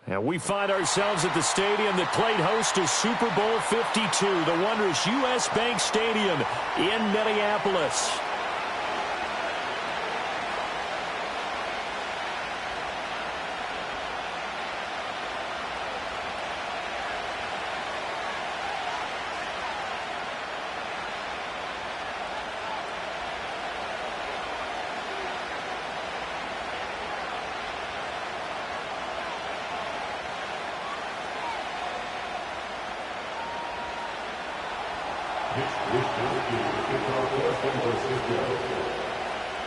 And we find ourselves at the stadium that played host to Super Bowl 52, the wondrous U.S. Bank Stadium in Minneapolis.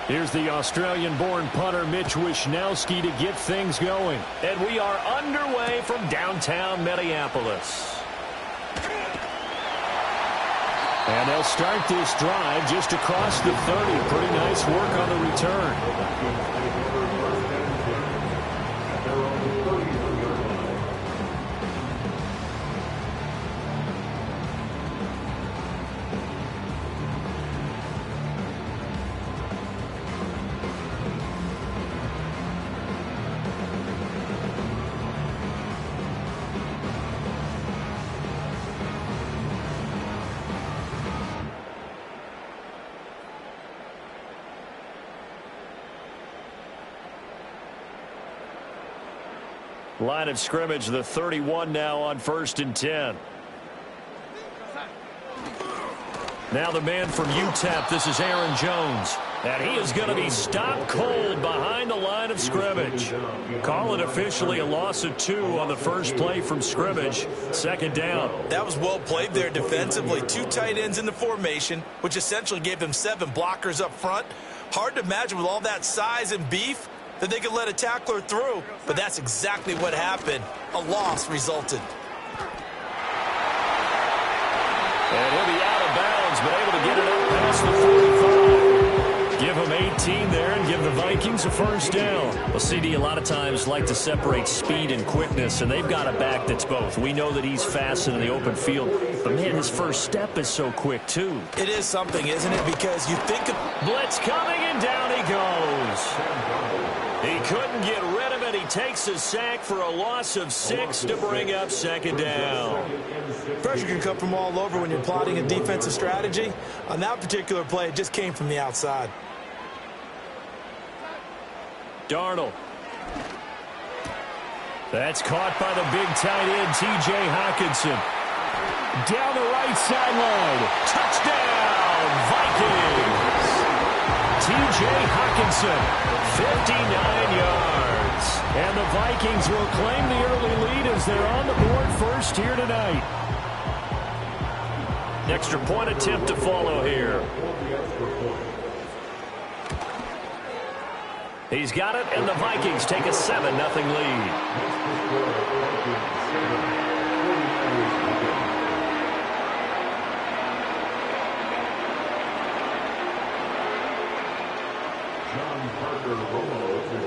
Here's the Australian-born punter Mitch Wishnowsky to get things going. And we are underway from downtown Minneapolis. And they'll start this drive just across the 30. Pretty nice work on the return. Line of scrimmage, the 31 now on 1st and 10. Now the man from UTEP, this is Aaron Jones. And he is going to be stopped cold behind the line of scrimmage. Call it officially a loss of 2 on the first play from scrimmage. 2nd down. That was well played there defensively. 2 tight ends in the formation, which essentially gave them 7 blockers up front. Hard to imagine with all that size and beef that they could let a tackler through, but that's exactly what happened. A loss resulted. And he'll be out of bounds, but able to get it up past the 45. Give him 18 there and give the Vikings a 1st down. Well, CD, a lot of times like to separate speed and quickness, and they've got a back that's both. We know that he's fast in the open field, but, man, his first step is so quick, too. It is something, isn't it? Because you think of blitz coming, and down he goes. He couldn't get rid of it. He takes a sack for a loss of 6 to bring up 2nd down. Pressure can come from all over when you're plotting a defensive strategy. On that particular play, it just came from the outside. Darnold. That's caught by the big tight end, T.J. Hockenson. Down the right sideline. Touchdown, Vikings. T.J. Hockenson, 59 yards. And the Vikings will claim the early lead as they're on the board first here tonight. Extra point attempt to follow here. He's got it, and the Vikings take a 7-0 lead.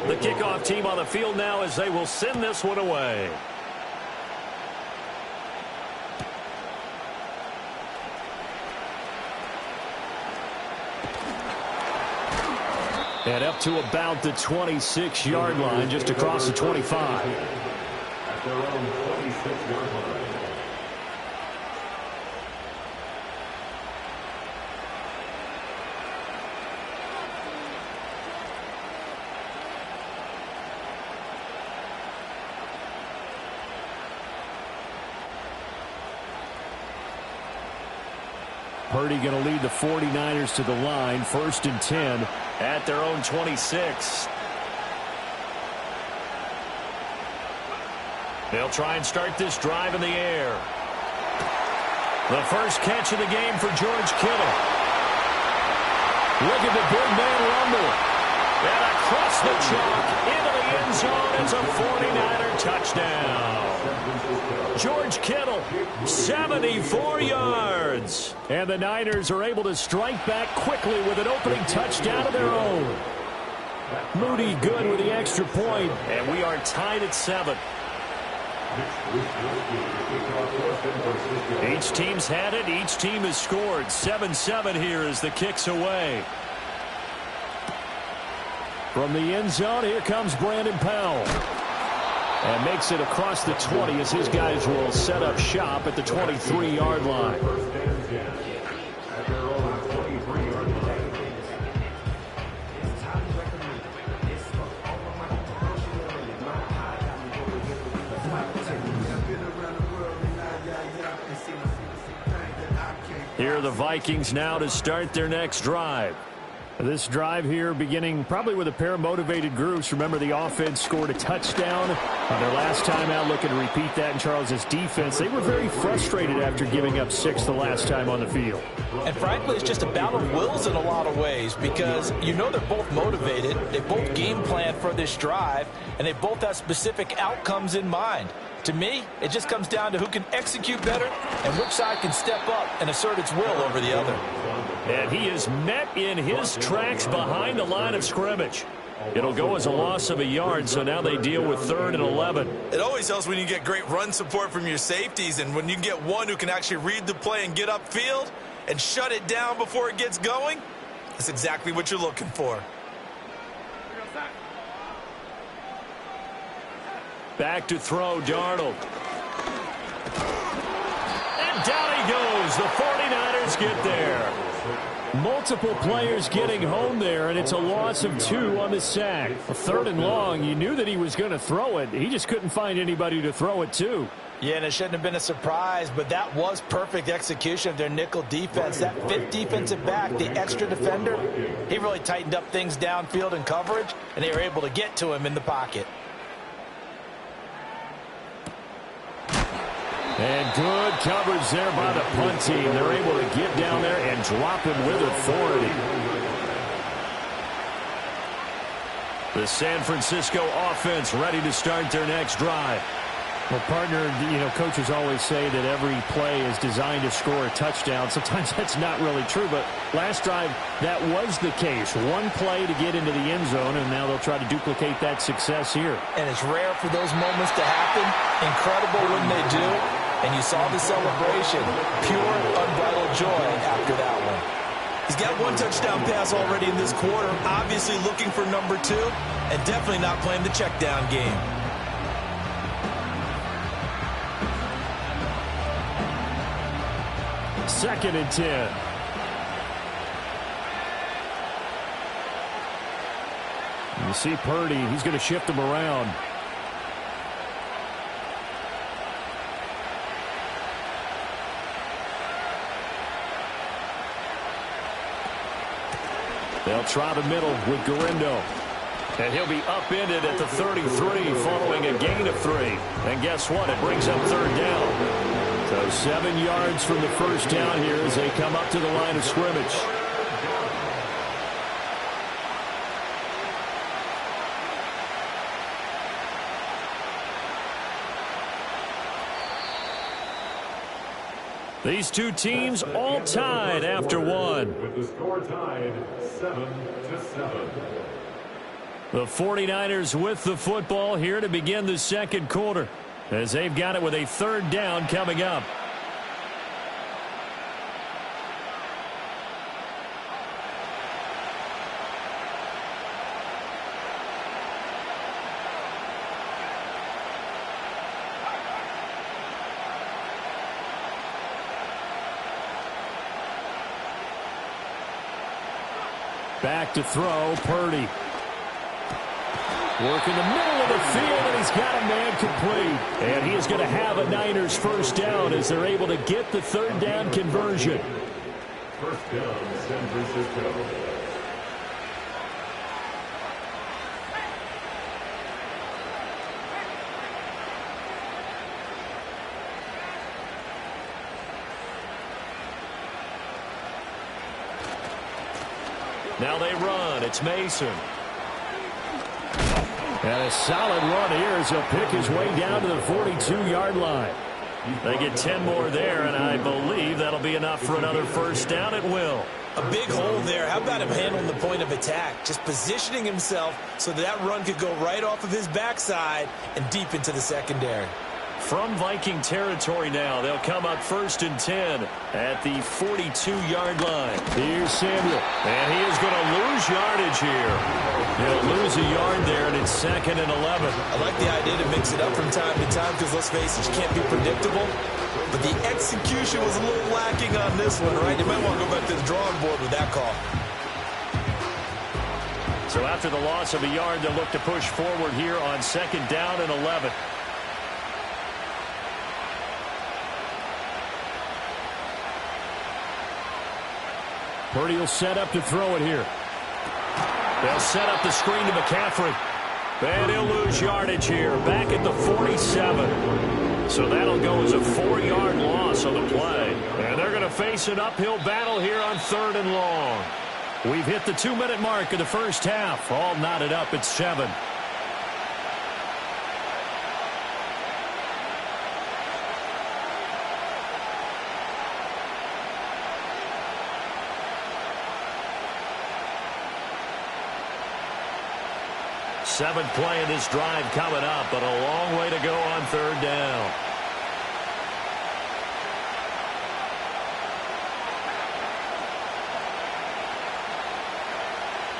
The kickoff team on the field now as they will send this one away. And up to about the 26-yard line, just across the 25. At their own 26-yard line. Purdy going to lead the 49ers to the line. 1st and 10 at their own 26. They'll try and start this drive in the air. The first catch of the game for George Kittle. Look at the big man rumble. And across the chalk into the end zone is a 49er touchdown. George Kittle, 74 yards. And the Niners are able to strike back quickly with an opening touchdown of their own. Moody good with the extra point, and we are tied at 7. Each team's had it. Each team has scored. 7-7 here as the kick's away. From the end zone, here comes Brandon Powell. And makes it across the 20 as his guys will set up shop at the 23-yard line. Here are the Vikings now to start their next drive. This drive here beginning probably with a pair of motivated groups. Remember, the offense scored a touchdown on their last time out, looking to repeat that in Charles's defense. They were very frustrated after giving up 6 the last time on the field. And frankly, it's just a battle of wills in a lot of ways because you know they're both motivated. They both game plan for this drive, and they both have specific outcomes in mind. To me, it just comes down to who can execute better and which side can step up and assert its will over the other. And he is met in his tracks behind the line of scrimmage. It'll go as a loss of a yard, so now they deal with 3rd and 11. It always helps when you get great run support from your safeties, and when you get one who can actually read the play and get upfield and shut it down before it gets going, that's exactly what you're looking for. Back to throw, Darnold. And down he goes. The 49ers get there. Multiple players getting home there, and it's a loss of 2 on the sack. 3rd and long, you knew that he was going to throw it. He just couldn't find anybody to throw it to. Yeah, and it shouldn't have been a surprise, but that was perfect execution of their nickel defense. That 5th defensive back, the extra defender, he really tightened up things downfield in coverage, and they were able to get to him in the pocket. And good coverage there by the punt team. They're able to get down there and drop him with authority. The San Francisco offense ready to start their next drive. Well, partner, you know, coaches always say that every play is designed to score a touchdown. Sometimes that's not really true, but last drive, that was the case. One play to get into the end zone, and now they'll try to duplicate that success here. And it's rare for those moments to happen. Incredible when they do. And you saw the celebration. Pure, unbridled joy after that one. He's got 1 touchdown pass already in this quarter. Obviously looking for number 2. And definitely not playing the check down game. Second and 10. You see Purdy. He's going to shift him around. They'll try the middle with Garindo. And he'll be upended at the 33 following a gain of 3. And guess what? It brings up 3rd down. So 7 yards from the first down here as they come up to the line of scrimmage. These two teams all tied after 1. With the score tied 7-7. The 49ers with the football here to begin the second quarter as they've got it with a 3rd down coming up. Back to throw, Purdy. Work in the middle of the field, and he's got a man complete. And he is going to have a Niners first down as they're able to get the 3rd down conversion. First down, San Francisco. Now they run. It's Mason. And a solid run here as he'll pick his way down to the 42-yard line. They get 10 more there, and I believe that'll be enough for another first down. It will. A big hole there. How about him handling the point of attack? Just positioning himself so that run could go right off of his backside and deep into the secondary. From Viking territory now, they'll come up 1st and 10 at the 42-yard line. Here's Samuel, and he is going to lose yardage here. He'll lose a yard there, and it's 2nd and 11. I like the idea to mix it up from time to time because, let's face it, you can't be predictable. But the execution was a little lacking on this one, right? You might want to go back to the drawing board with that call. So after the loss of a yard, they'll look to push forward here on 2nd down and 11. Purdy will set up to throw it here. They'll set up the screen to McCaffrey. And he'll lose yardage here. Back at the 47. So that'll go as a 4-yard loss on the play. And they're going to face an uphill battle here on 3rd and long. We've hit the 2-minute mark of the first half. All knotted up at 7. Seventh play of this drive coming up, but a long way to go on 3rd down.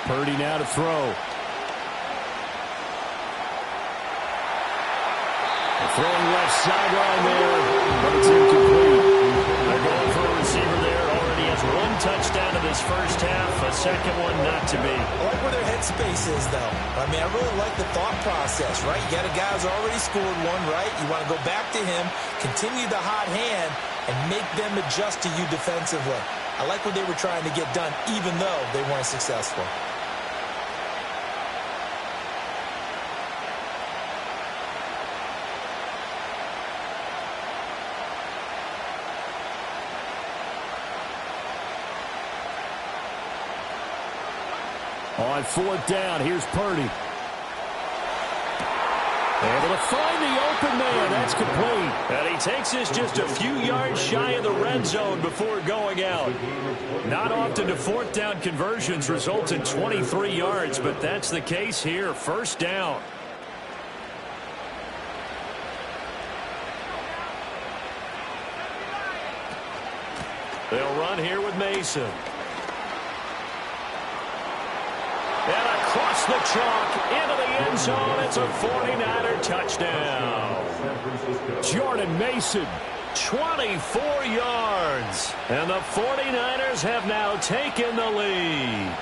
Purdy now to throw. Throwing left sideline there, but it's incomplete. They're going for a receiver there. Already has 1 touchdown in this first half, a second one not to be. I like where their headspace is, though. I mean, I really like the thought process, right? You got a guy who's already scored one, right? You want to go back to him, continue the hot hand, and make them adjust to you defensively. I like what they were trying to get done, even though they weren't successful. On 4th down, here's Purdy. Able to find the open man. That's complete. And he takes this just a few yards shy of the red zone before going out. Not often do 4th down conversions result in 23 yards, but that's the case here. 1st down. They'll run here with Mason. And across the chalk into the end zone. It's a 49er touchdown. Jordan Mason, 24 yards. And the 49ers have now taken the lead.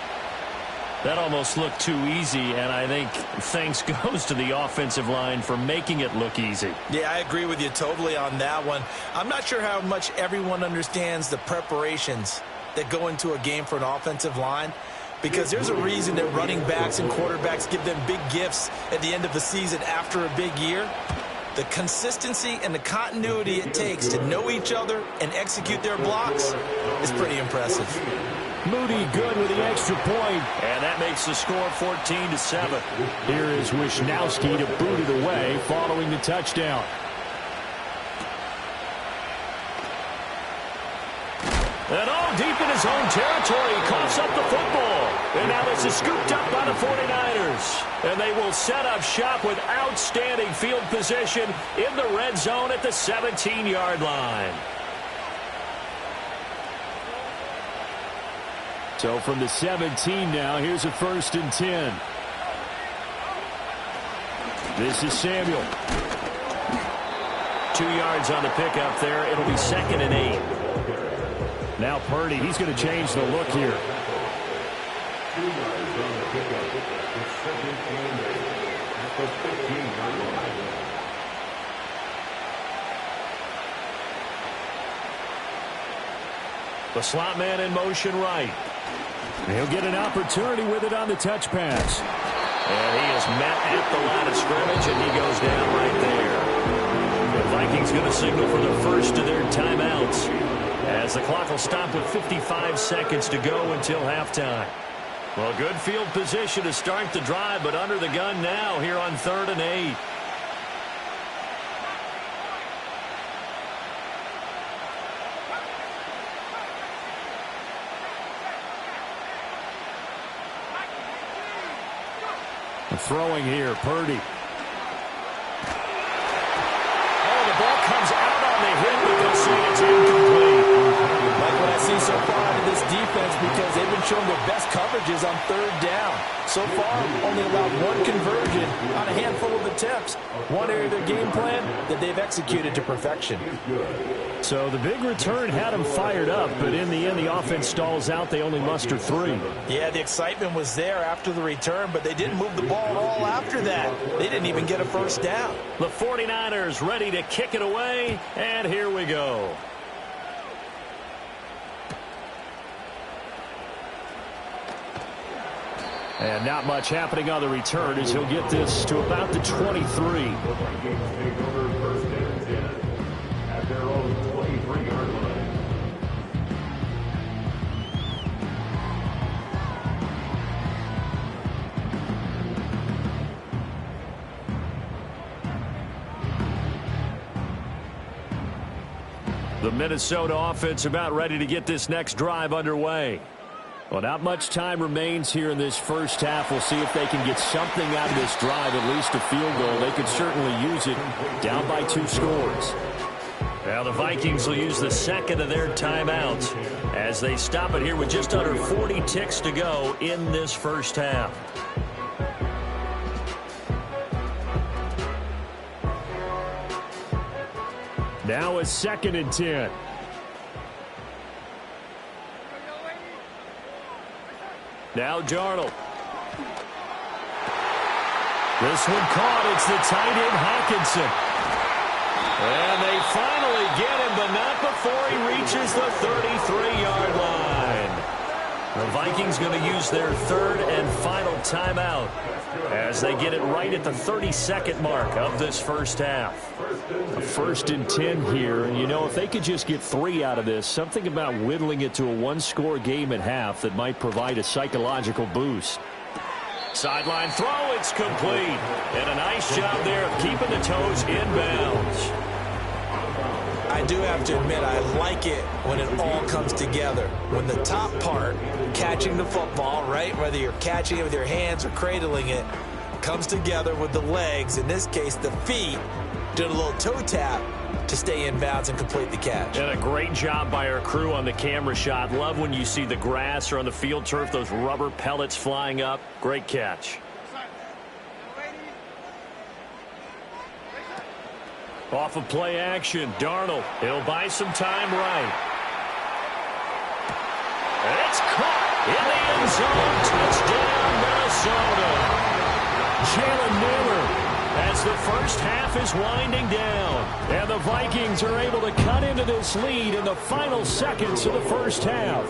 That almost looked too easy, and I think thanks goes to the offensive line for making it look easy. Yeah, I agree with you totally on that one. I'm not sure how much everyone understands the preparations that go into a game for an offensive line, because there's a reason that running backs and quarterbacks give them big gifts at the end of the season after a big year. The consistency and the continuity it takes to know each other and execute their blocks is pretty impressive. Moody good with the extra point, and that makes the score 14-7. Here is Wisnowski to boot it away following the touchdown. And all deep in his own territory, he coughs up the football. And now this is scooped up by the 49ers. And they will set up shop with outstanding field position in the red zone at the 17-yard line. So from the 17 now, here's a 1st and 10. This is Samuel. 2 yards on the pickup there. It'll be 2nd and 8. Now Purdy, he's going to change the look here. 2 yards on the pickup. It's 2nd and 8 at the 15-yard line. The slot man in motion right. He'll get an opportunity with it on the touch pass. And he is met at the line of scrimmage, and he goes down right there. The Vikings going to signal for the first of their timeouts, as the clock will stop with 55 seconds to go until halftime. Well, good field position to start the drive, but under the gun now here on 3rd and 8. Throwing here, Purdy. Oh, the is on third down. So far, only allowed one conversion on a handful of attempts. One area of their game plan that they've executed to perfection. So the big return had them fired up, but in the end, the offense stalls out. They only muster 3. Yeah, the excitement was there after the return, but they didn't move the ball at all after that. They didn't even get a first down. The 49ers ready to kick it away, and here we go. And not much happening on the return as he'll get this to about the 23. At their own 23-yard line. The Minnesota offense about ready to get this next drive underway. Well, not much time remains here in this first half. We'll see if they can get something out of this drive, at least a field goal. They could certainly use it, down by 2 scores. Now the Vikings will use the second of their timeouts as they stop it here with just under 40 ticks to go in this first half. Now a 2nd and 10. Now Darnold. This one caught. It's the tight end Hockenson. And they finally get him, but not before he reaches the 33-yard line. The Vikings going to use their 3rd and final timeout as they get it right at the 32nd mark of this first half. A 1st and 10 here, and you know, if they could just get 3 out of this, something about whittling it to a 1-score game at half that might provide a psychological boost. Sideline throw, it's complete. And a nice job there of keeping the toes in bounds. I do have to admit, I like it when it all comes together. When the top part, catching the football, right, whether you're catching it with your hands or cradling it, comes together with the legs, in this case the feet, doing a little toe tap to stay in bounds and complete the catch. And a great job by our crew on the camera shot. Love when you see the grass or on the field turf, those rubber pellets flying up. Great catch. Off of play action, Darnold. He'll buy some time right. It's caught in the end zone. Touchdown, Minnesota. Jalen Nailor as the first half is winding down. And the Vikings are able to cut into this lead in the final seconds of the first half.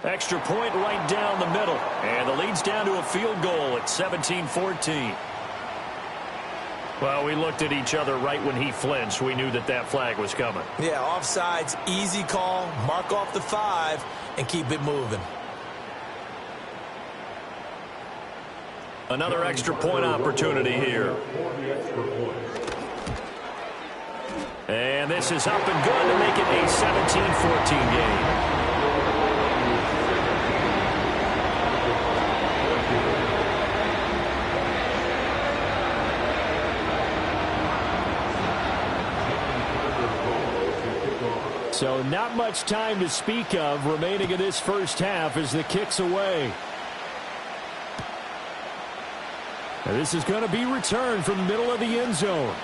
Extra point right down the middle. And the lead's down to a field goal at 17-14. Well, we looked at each other right when he flinched. We knew that that flag was coming. Yeah, offsides, easy call, mark off the 5, and keep it moving. Another extra point opportunity here. And this is up and good to make it a 17-14 game. So not much time to speak of remaining in this first half as the kick's away. And this is going to be returned from the middle of the end zone.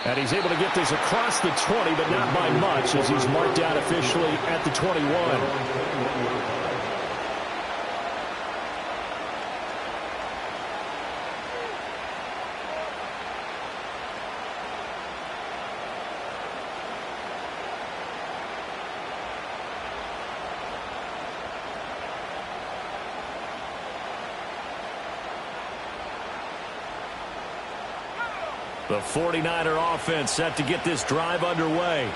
And he's able to get this across the 20, but not by much as he's marked out officially at the 21. The 49er offense set to get this drive underway.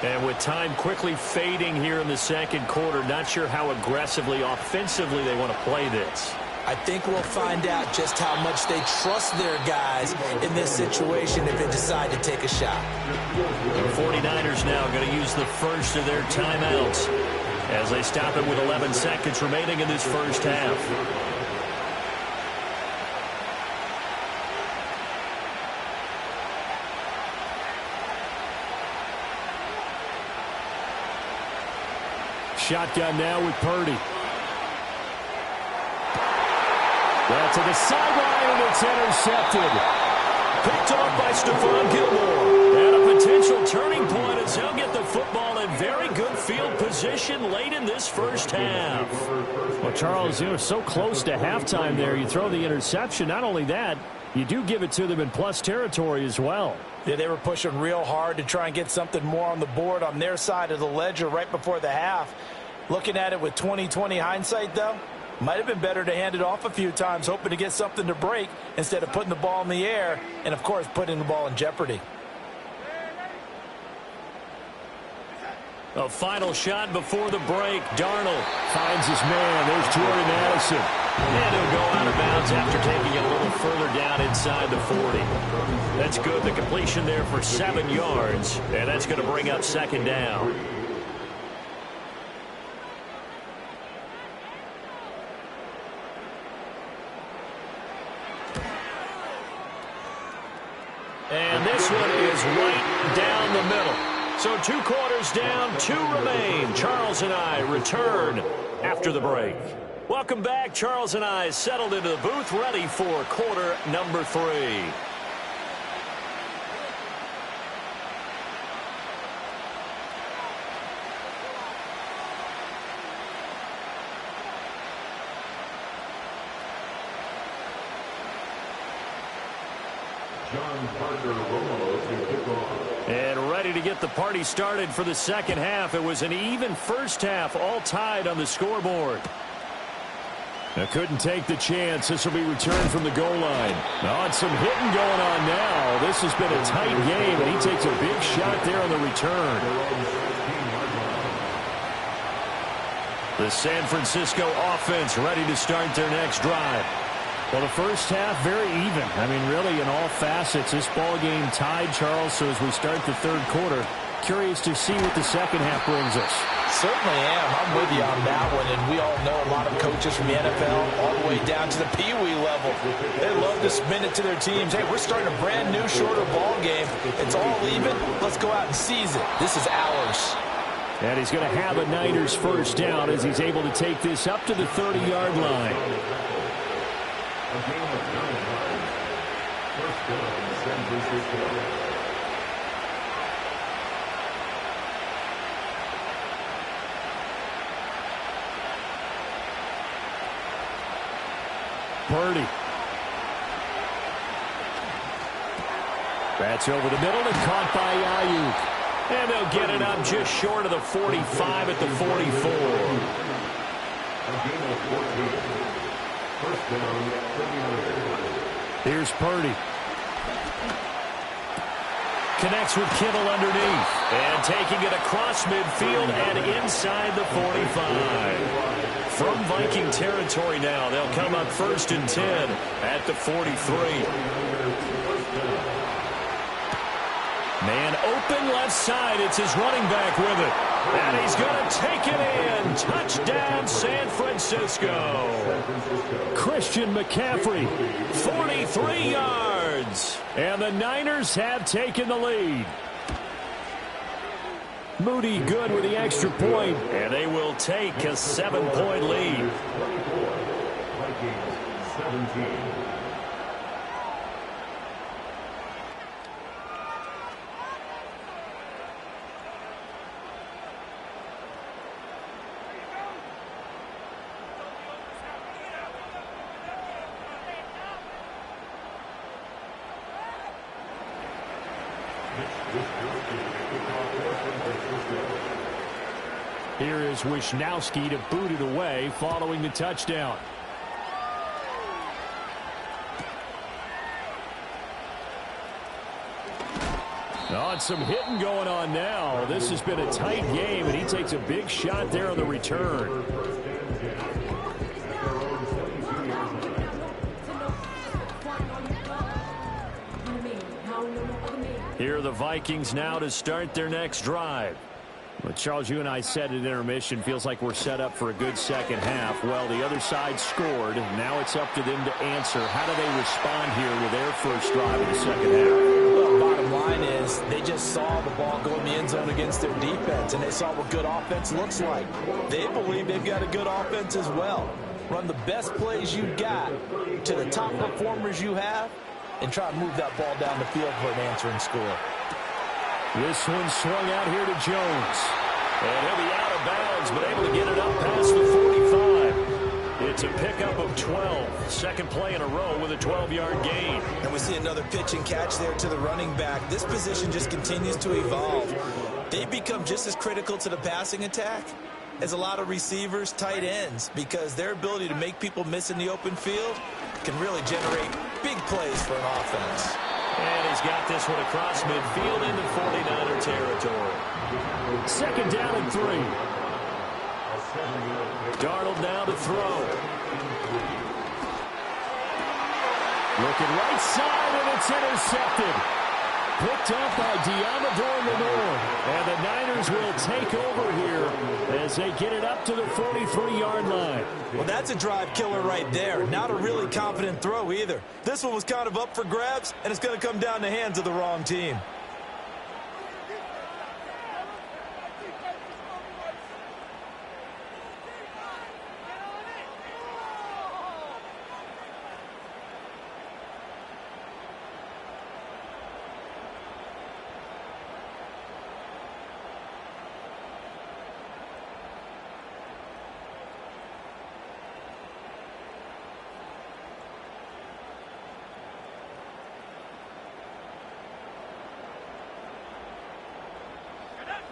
And with time quickly fading here in the second quarter, not sure how aggressively, offensively they want to play this. I think we'll find out just how much they trust their guys in this situation if they decide to take a shot. The 49ers now going to use the first of their timeouts as they stop it with 11 seconds remaining in this first half. shotgun now with Purdy. Well, to the sideline, and it's intercepted. Picked off by Stephon Gilmore. And a potential turning point as he'll get the football in very good field position late in this first half. Well, Charles, you were so close to halftime there. You throw the interception. Not only that, you do give it to them in plus territory as well. Yeah, they were pushing real hard to try and get something more on the board on their side of the ledger right before the half. Looking at it with 20/20 hindsight, though, might have been better to hand it off a few times, hoping to get something to break instead of putting the ball in the air and, of course, putting the ball in jeopardy. A final shot before the break. Darnold finds his man. There's Jordy Madison. And he'll go out of bounds after taking a little further down inside the 40. That's good. The completion there for 7 yards. And that's going to bring up second down. And this one is right down the middle. So 2 quarters down, 2 remain. Charles and I return after the break. Welcome back. Charles and I settled into the booth, ready for quarter number 3. John Parker Romo to kick off. And ready to get the party started for the second half. It was an even first half, all tied on the scoreboard. Now couldn't take the chance. This will be returned from the goal line. Oh, it's some hitting going on now. This has been a tight game, and he takes a big shot there on the return. The San Francisco offense ready to start their next drive. Well, the first half, very even. I mean, really, in all facets, this ball game tied, Charles. So as we start the third quarter, curious to see what the second half brings us. Certainly am. I'm with you on that one. And we all know a lot of coaches from the NFL all the way down to the Pee-wee level. They love to spin it to their teams. Hey, we're starting a brand new, shorter ball game. It's all even. Let's go out and seize it. This is ours. And he's going to have a Niners first down as he's able to take this up to the 30-yard line. A game of 9 yards. First down, San Francisco. Purdy. That's over the middle and caught by Ayuk. And they'll get it up just short of the 45 at the 44. A game of 14. First down, 39. Here's Purdy. Connects with Kittle underneath. And taking it across midfield and inside the 45. From Viking territory now, they'll come up 1st and 10 at the 43. Man open left side. It's his running back with it. And he's going to take it in. Touchdown, San Francisco. Christian McCaffrey, 43 yards. And the Niners have taken the lead. Moody good with the extra point. And they will take a 7-point lead. Vikings 17. Here is Wisnowski to boot it away following the touchdown. Oh, and some hitting going on now. This has been a tight game, and he takes a big shot there on the return. Here are the Vikings now to start their next drive. Well, Charles, you and I said at intermission, feels like we're set up for a good second half. Well, the other side scored. Now it's up to them to answer. How do they respond here with their first drive of the second half? Well, bottom line is they just saw the ball go in the end zone against their defense, and they saw what good offense looks like. They believe they've got a good offense as well. Run the best plays you got to the top performers you have, and try to move that ball down the field for an answering score. This one swung out here to Jones. And he'll be out of bounds, but able to get it up past the 45. It's a pickup of 12. Second play in a row with a 12-yard gain. And we see another pitch and catch there to the running back. This position just continues to evolve. They become just as critical to the passing attack as a lot of receivers, tight ends, because their ability to make people miss in the open field can really generate big plays for an offense. And he's got this one across midfield into 49er territory. Second down and 3. Darnold now to throw. Looking right side, and it's intercepted. Picked up by Deommodore Lenoir. And the Niners will take over here as they get it up to the 43-yard line. Well, that's a drive killer right there. Not a really confident throw either. This one was kind of up for grabs, and it's going to come down the hands of the wrong team.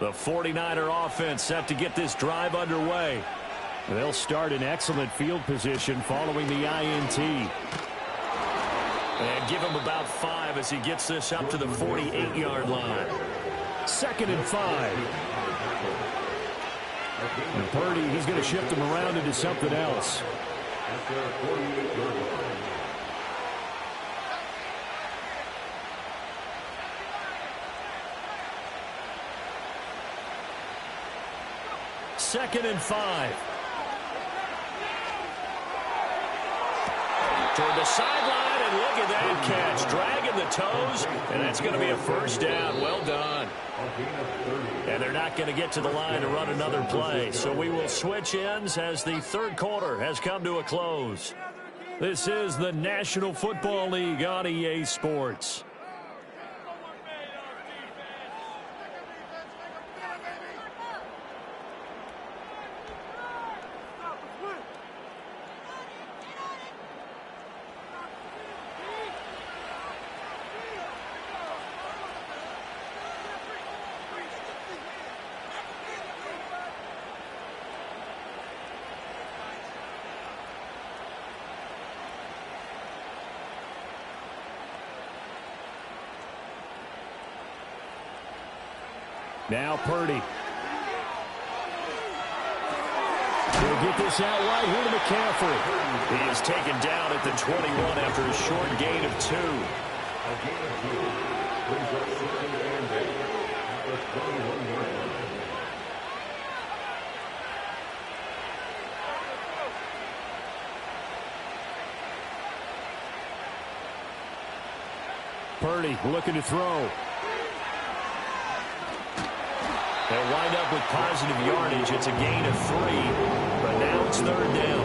The 49er offense set to get this drive underway. They'll start in excellent field position following the INT. And give him about 5 as he gets this up to the 48-yard line. Second and 5. And Purdy, he's going to shift him around into something else. Second and 5. Toward the sideline, and look at that catch. Dragging the toes, and that's going to be a first down. Well done. And they're not going to get to the line to run another play. So we will switch ends as the third quarter has come to a close. This is the National Football League on EA Sports. Now Purdy. He'll get this out right here to McCaffrey. He is taken down at the 21 after a short gain of 2. Purdy looking to throw. They'll wind up with positive yardage. It's a gain of 3, but now it's third down.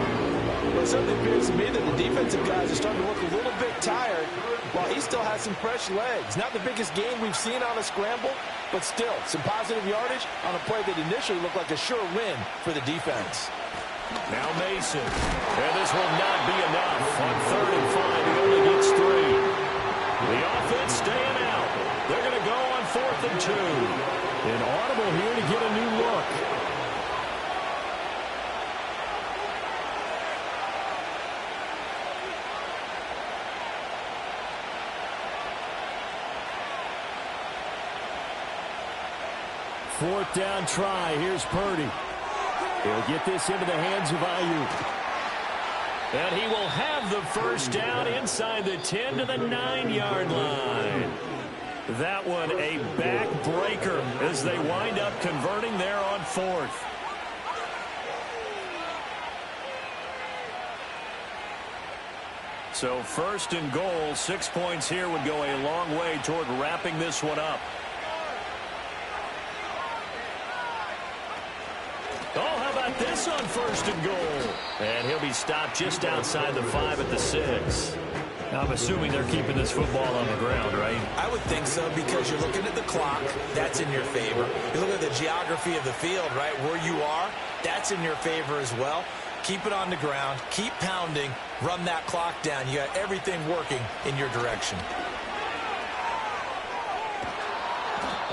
Well, it certainly appears to me that the defensive guys are starting to look a little bit tired while he still has some fresh legs. Not the biggest gain we've seen on a scramble, but still some positive yardage on a play that initially looked like a sure win for the defense. Now Mason. And this will not be enough. On third and 5, he only gets 3. The offense staying out. They're going to go on 4th and 2. An audible here to get a new look. Fourth down try. Here's Purdy. He'll get this into the hands of Ayuk. And he will have the first down inside the 10 to the 9-yard line. That one a backbreaker as they wind up converting there on 4th. So first and goal, 6 points here would go a long way toward wrapping this one up. Oh, how about this on first and goal? And he'll be stopped just outside the 5 at the 6. Now, I'm assuming they're keeping this football on the ground, right? I would think so, because you're looking at the clock. That's in your favor. You look at the geography of the field, right, where you are. That's in your favor as well. Keep it on the ground. Keep pounding. Run that clock down. You got everything working in your direction.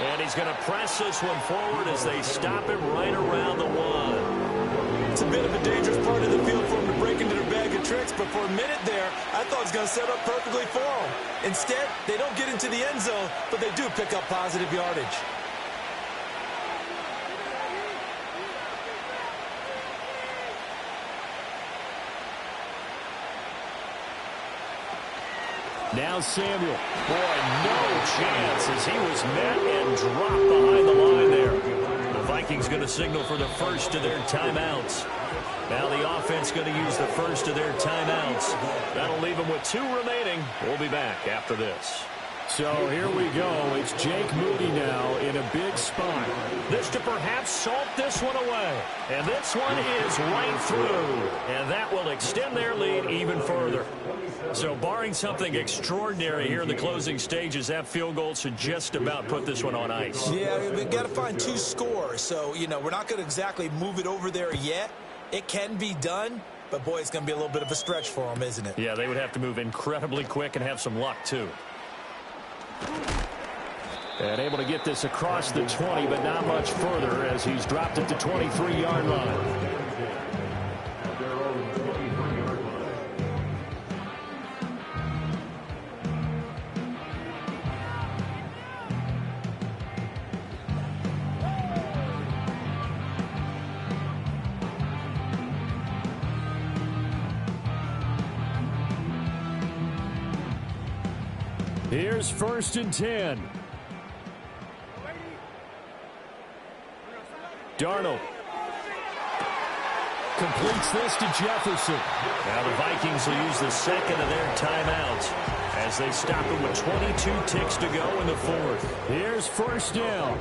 And he's going to press this one forward as they stop him right around the 1. It's a bit of a dangerous part of the field for him to break into their bag of tricks, but for a minute there, I thought it was going to set up perfectly for him. Instead, they don't get into the end zone, but they do pick up positive yardage. Now Samuel. Boy, no chance as he was met and dropped behind the line there. The Vikings going to signal for the first of their timeouts. Now the offense going to use the first of their timeouts. That'll leave them with 2 remaining. We'll be back after this. So here we go. It's Jake Moody now in a big spot. This to perhaps salt this one away. And this one is right through. And that will extend their lead even further. So barring something extraordinary here in the closing stages, that field goal should just about put this one on ice. Yeah, we've got to find 2 scores. So, you know, we're not going to exactly move it over there yet. It can be done, but, boy, it's going to be a little bit of a stretch for them, isn't it? Yeah, they would have to move incredibly quick and have some luck, too. And able to get this across the 20, but not much further as he's dropped at the 23-yard line. Here's first and 10. Darnold completes this to Jefferson. Now the Vikings will use the second of their timeouts as they stop him with 22 ticks to go in the 4th. Here's first down.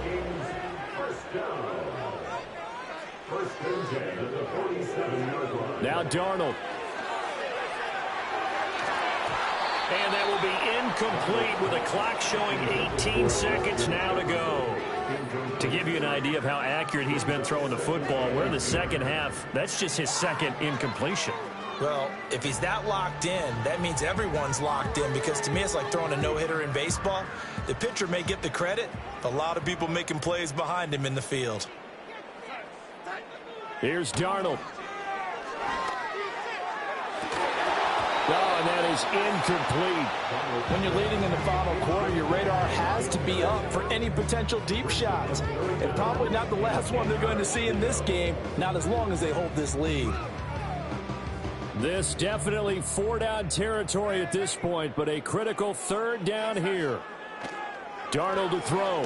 Now Darnold. And that will be incomplete with a clock showing 18 seconds now to go. To give you an idea of how accurate he's been throwing the football, we're in the second half. That's just his second incompletion. Well, if he's that locked in, that means everyone's locked in, because to me it's like throwing a no-hitter in baseball. The pitcher may get the credit, but a lot of people making plays behind him in the field. Here's Darnold. Oh, and that is incomplete. When you're leading in the final quarter, your radar has to be up for any potential deep shots. And probably not the last one they're going to see in this game, not as long as they hold this lead. This definitely 4-down territory at this point, but a critical 3rd down here. Darnold to throw.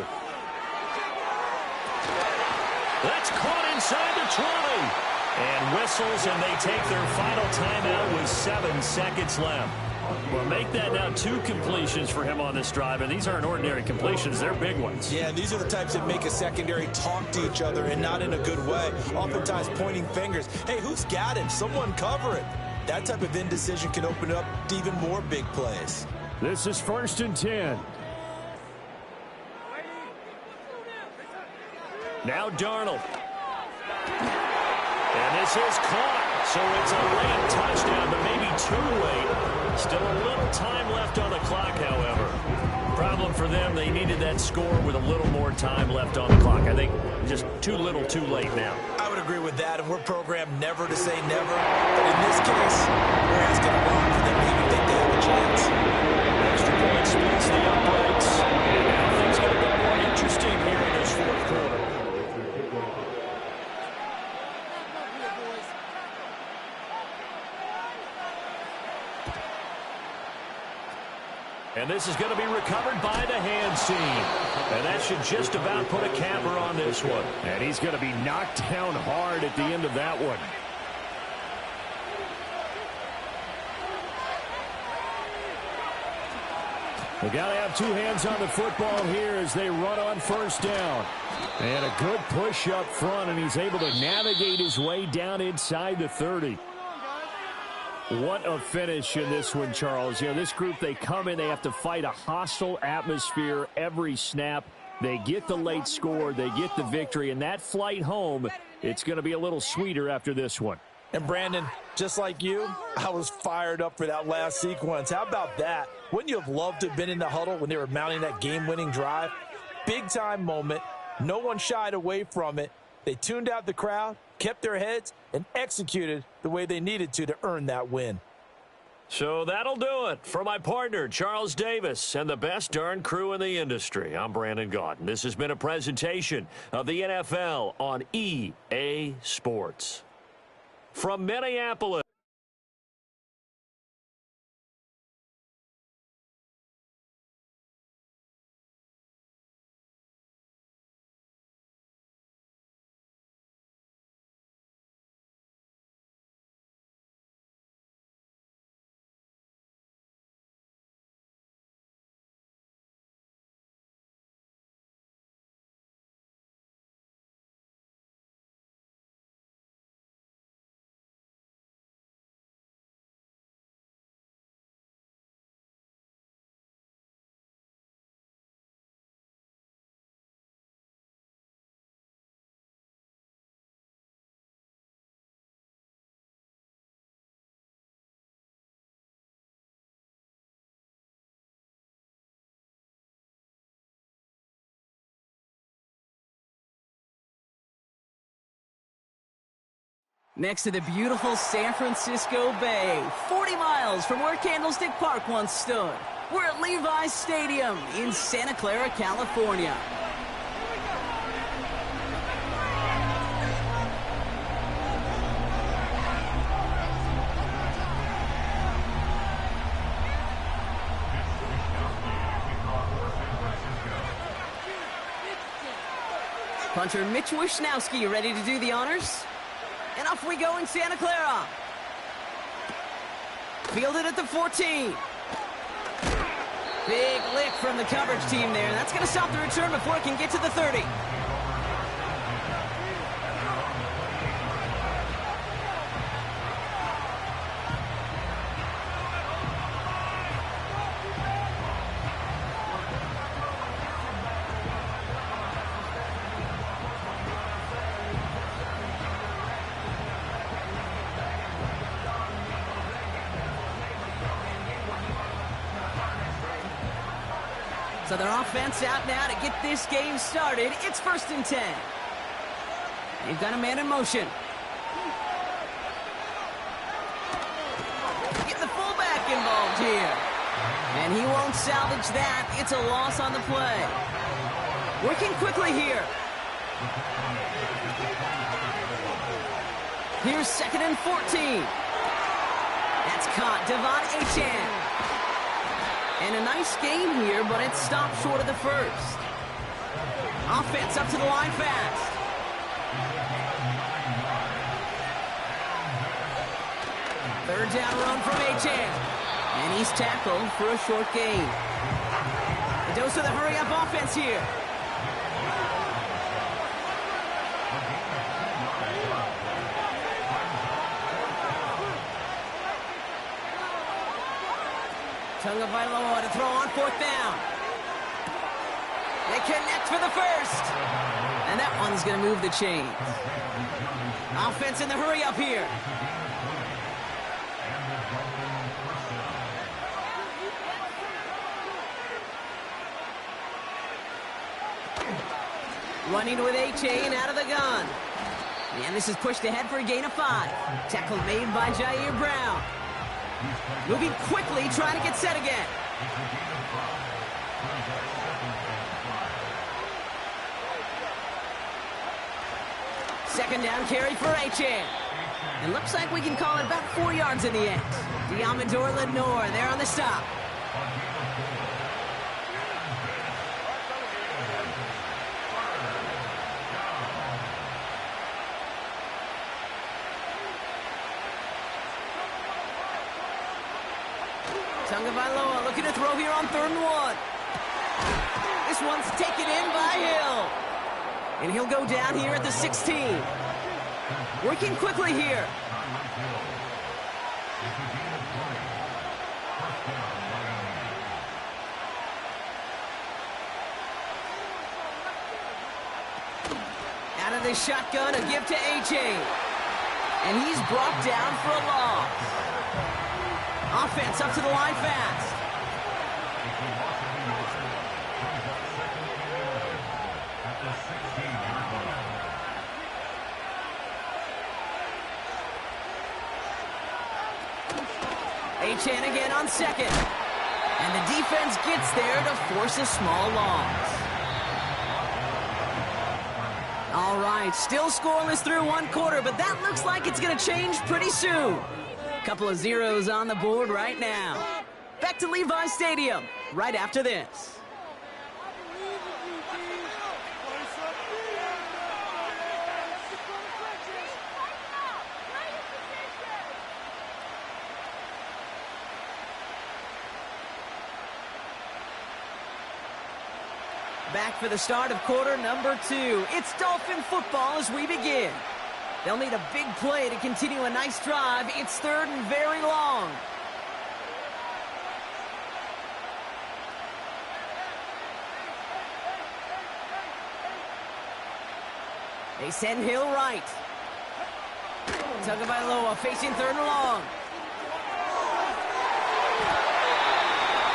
That's caught inside the 20. And whistles, and they take their final timeout with 7 seconds left. Well, make that now 2 completions for him on this drive, and these aren't ordinary completions. They're big ones. Yeah, these are the types that make a secondary talk to each other, and not in a good way. Oftentimes pointing fingers. Hey, who's got him? Someone cover it. That type of indecision can open up to even more big plays. This is first and 10. Now Darnold. And this is caught. So it's a late touchdown, but maybe too late. Still a little time left on the clock, however. Problem for them, they needed that score with a little more time left on the clock. I think just too little too late now. I would agree with that, and we're programmed never to say never. But in this case, we're asking a lot for them to even think they have a chance. Extra point splits the uprights. And now things going to get more interesting here in this 4th quarter. And this is going to be recovered by the hands team. And that should just about put a capper on this one. And he's going to be knocked down hard at the end of that one. They got to have two hands on the football here as they run on first down. And a good push up front, and he's able to navigate his way down inside the 30. What a finish in this one, Charles. You know, this group, they come in, they have to fight a hostile atmosphere every snap. They get the late score, they get the victory, and that flight home, it's going to be a little sweeter after this one. And Brandon, just like you, I was fired up for that last sequence. How about that? Wouldn't you have loved to have been in the huddle when they were mounting that game-winning drive? Big-time moment. No one shied away from it. They tuned out the crowd, kept their heads, and executed the way they needed to earn that win. So that'll do it for my partner, Charles Davis, and the best darn crew in the industry. I'm Brandon Gaudin. This has been a presentation of the NFL on EA Sports. From Minneapolis. Next to the beautiful San Francisco Bay, 40 miles from where Candlestick Park once stood. We're at Levi's Stadium in Santa Clara, California. Punter Mitch Wishnowsky ready to do the honors. And off we go in Santa Clara. Fielded at the 14. Big lick from the coverage team there. That's going to stop the return before it can get to the 30. So their offense out now to get this game started. It's 1st and 10. They've got a man in motion. Get the fullback involved here. And he won't salvage that. It's a loss on the play. Working quickly here. Here's 2nd and 14. That's caught. Devon Achane. And a nice game here, but it stopped short of the first. Offense up to the line fast. Third down run from Achane. And he's tackled for a short gain. A dose of the hurry-up offense here. Tagovailoa to throw on 4th down. They connect for the first. And that one's going to move the chains. Offense in the hurry up here. Running with Achane out of the gun. And this is pushed ahead for a gain of 5. Tackle made by Jair Brown. Moving quickly, trying to get set again. Second down carry for Achane. It looks like we can call it about 4 yards in the end. Diamador Lenore there on the stop. Tagovailoa looking to throw here on 3rd and 1. This one's taken in by Hill. And he'll go down here at the 16. Working quickly here. Out of the shotgun, a give to A.J. And he's brought down for a loss. Offense up to the line fast. Achane again on 2nd. And the defense gets there to force a small loss. All right, still scoreless through 1 quarter, but that looks like it's going to change pretty soon. Couple of zeros on the board right now. Back to Levi Stadium right after this. Back for the start of quarter number 2. It's Dolphin football as we begin. They'll need a big play to continue a nice drive. It's 3rd and very long. They send Hill right. Tagovailoa facing 3rd and long.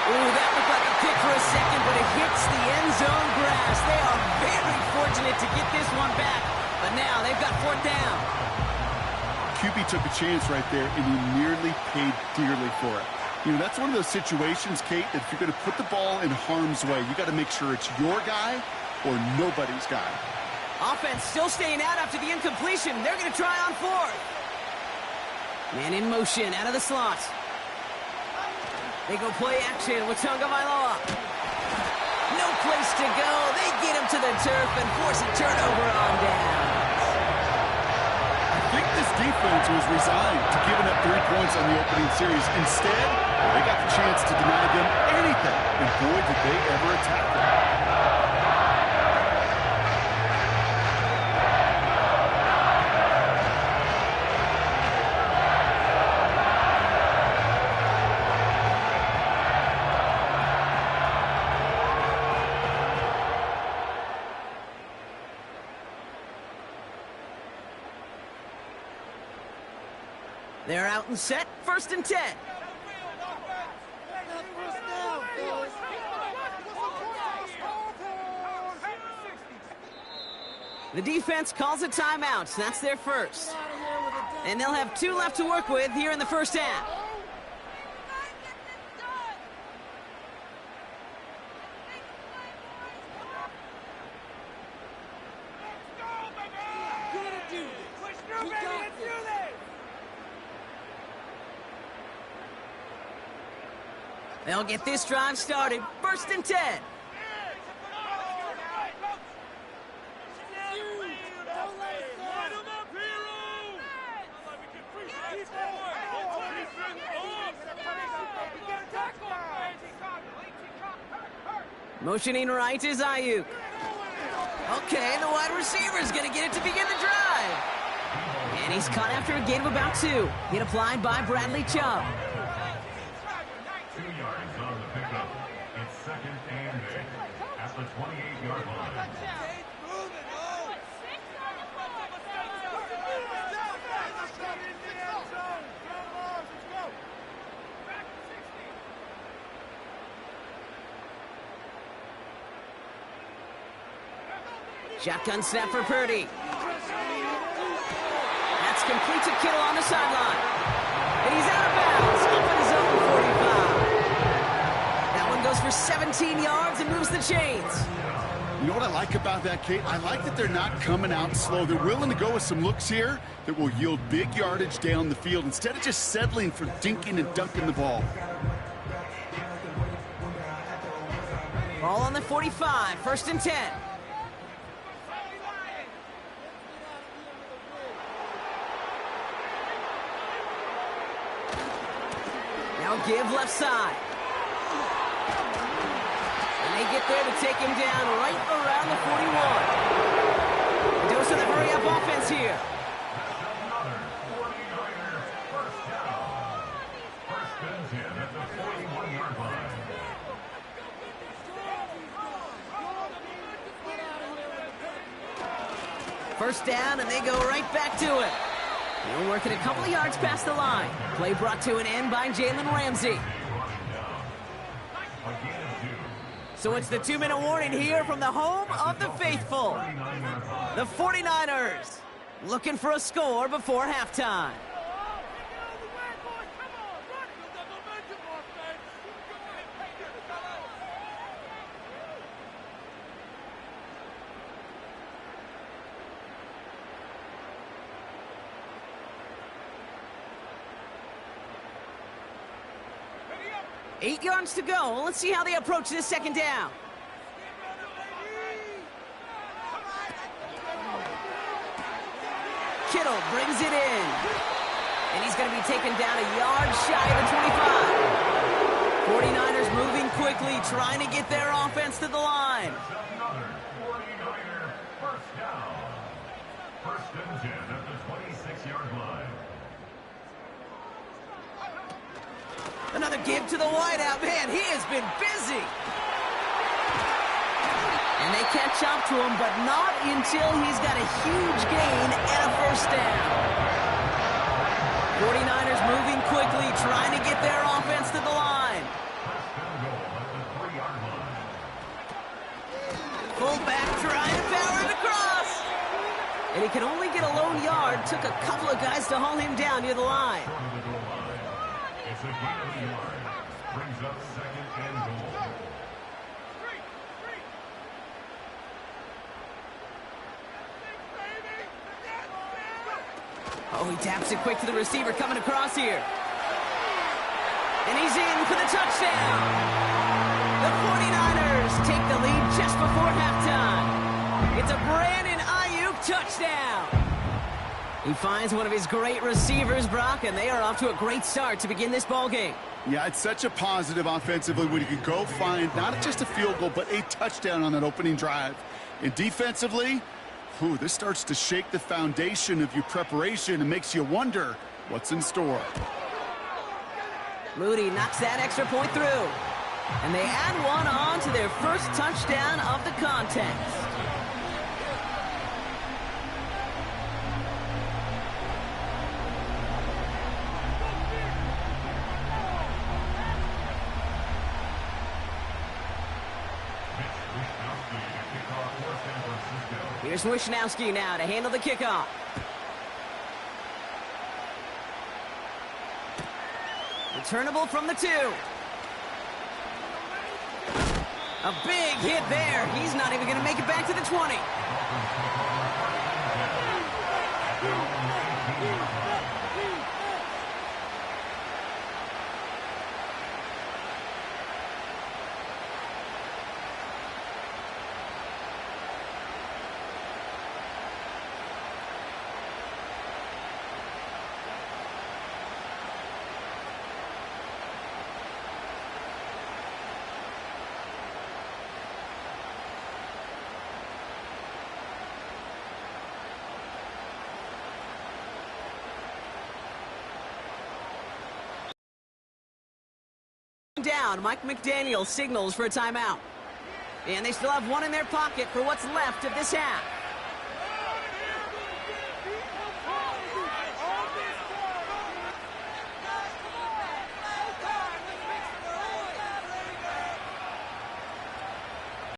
Ooh, that looked like a kick for a second, but it hits the end zone grass. They are very fortunate to get this one back, but now they've got 4th down. QB took a chance right there, and he nearly paid dearly for it. You know, that's one of those situations, Kate, that if you're going to put the ball in harm's way, you got to make sure it's your guy or nobody's guy. Offense still staying out after the incompletion. They're going to try on 4th. Man in motion out of the slot. They go play action with Tagovailoa. No place to go. They get him to the turf and force a turnover on down. I think this defense was resigned to giving up 3 points on the opening series. Instead, they got the chance to deny them anything. And boy, did they ever attack them. They're out and set, 1st and 10. The defense calls a timeout. That's their first. And they'll have 2 left to work with here in the first half. They'll get this drive started. 1st and 10. Motioning right is Ayuk. Okay, the wide receiver is going to get it to begin the drive. And he's caught after a gain of about 2. Hit applied by Bradley Chubb. 2 yards on the pickup. It's 2nd and 8 at the 28-yard line. Shotgun snap for Purdy. That's complete to Kittle on the sideline. And he's out of bounds up in his own 45. That one goes for 17 yards and moves the chains. You know what I like about that, Kate? I like that they're not coming out slow. They're willing to go with some looks here that will yield big yardage down the field instead of just settling for dinking and dunking the ball. Ball on the 45, 1st and 10. Now give left side. they get there to take him down right around the 41. A dose of the hurry-up offense here. Another 49er first down. First and 10 at the 41-yard line. First down, and they go right back to it. They'll work it a couple of yards past the line. Play brought to an end by Jalen Ramsey. So it's the 2-minute warning here from the home of the faithful. The 49ers looking for a score before halftime. Eight yards to go. Let's see how they approach this second down. Kittle brings it in. And he's going to be taken down a yard shy of the 25. 49ers moving quickly, trying to get their offense to the line. Another 49er first down. First and 10 at the 26-yard line. Another give to the wideout. Man, he has been busy. And they catch up to him, but not until he's got a huge gain and a first down. 49ers moving quickly, trying to get their offense to the line. First and goal at the 3-yard line. Fullback trying to power it across. And he can only get a lone yard. Took a couple of guys to haul him down near the line. Short of the goal line. It's a gain of a yard. Brings up second and goal. Oh, he taps it quick to the receiver coming across here. And he's in for the touchdown. The 49ers take the lead just before halftime. It's a Brandon Ayuk touchdown. He finds one of his great receivers, Brock, and they are off to a great start to begin this ballgame. Yeah, it's such a positive offensively when you can go find not just a field goal, but a touchdown on that opening drive. And defensively, this starts to shake the foundation of your preparation and makes you wonder what's in store. Moody knocks that extra point through. And they add one on to their first touchdown of the contest. Here's Wishnowski now to handle the kickoff. Returnable from the 2. A big hit there. He's not even going to make it back to the 20. Down, Mike McDaniel signals for a timeout. And they still have one in their pocket for what's left of this half.